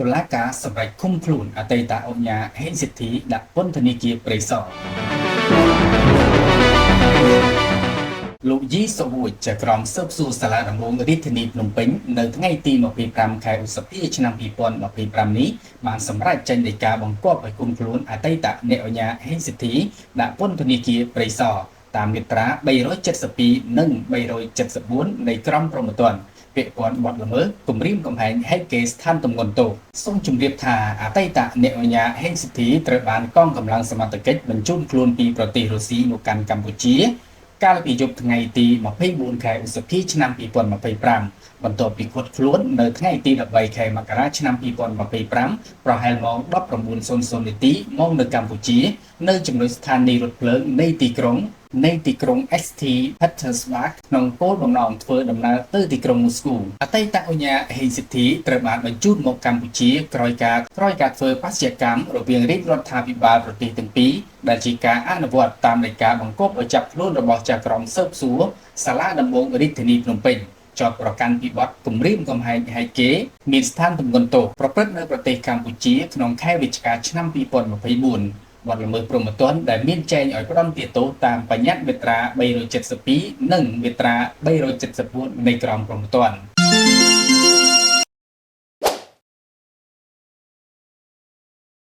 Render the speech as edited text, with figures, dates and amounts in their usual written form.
តុលាការសម្រេចឃុំខ្លួនអតីតឧកញ៉ាហេងសិទ្ធីដាក់ពន្ធនាគារព្រៃសរលោកយីសុវួយជាក្រុមស៊ើបសួរសាលាដំបងរាជធានីភ្នំពេញនៅថ្ងៃទី25ខែឧសភាឆ្នាំ2025នេះបានសម្រេចចេញដីកាបង្គាប់ឲ្យឃុំខ្លួនអតីតអ្នកឧកញ៉ាហេងសិទ្ធីដាក់ពន្ធនាគារព្រៃសរតាមមាត្រា372និង374នៃក្រមព្រហ្មទណ្ឌពាក្យព័ន្ធបទល្មើសគំរាមកំហែងហេតុគេស្ថានទម្ងន់ទោសសូមជម្រាបថាអតីតអ្នកឧកញ៉ាហេងសិទ្ធីត្រូវបានកងកម្លាំងសមត្ថកិច្ចបញ្ជូនខ្លួនពីប្រទេសរុស្ស៊ីមកកាន់កម្ពុជាកាលពីយប់ថ្ងៃទី24ខែឧសភាឆ្នាំ2025បន្ទាប់ពីឃាត់ខ្លួននៅថ្ងៃទី13ខែមករាឆ្នាំ2025ប្រហែលម៉ោង 19:00 នាទីមកនៅកម្ពុជានៅចំណុចស្ថានីយ៍រថភ្លើងនៃទីក្រុងST Petersburg ក្នុងគោលបំណងធ្វើដំណើរទៅទីក្រុងមូស្គូអតីតឧកញ៉ាហេងសិទ្ធីត្រូវបានបញ្ជូនមកកម្ពុជាក្រោយការធ្វើបដិកម្មរវាងរាជរដ្ឋាភិបាលប្រទេសទាំងពីរដែលជាការអនុវត្តតាមដីកាបង្គាប់ឲ្យចាប់ខ្លួនរបស់ចៅក្រមស៊ើបសួរសាលាដំបងរាជធានីភ្នំពេញជាប់ប្រកាន់ពីបទគំរាមកំហែងហេតុគេមានស្ថានទម្ងន់ទោសប្រព្រឹត្តនៅប្រទេសកម្ពុជាក្នុងខែវិច្ឆិកាឆ្នាំ2024បទល្មើសព្រហ្មទណ្ឌដែលមានចែងឲ្យផ្ដន្ទាទោសតាមបញ្ញត្តិមាត្រា372និងមាត្រា374នៃក្រមព្រហ្មទណ្ឌ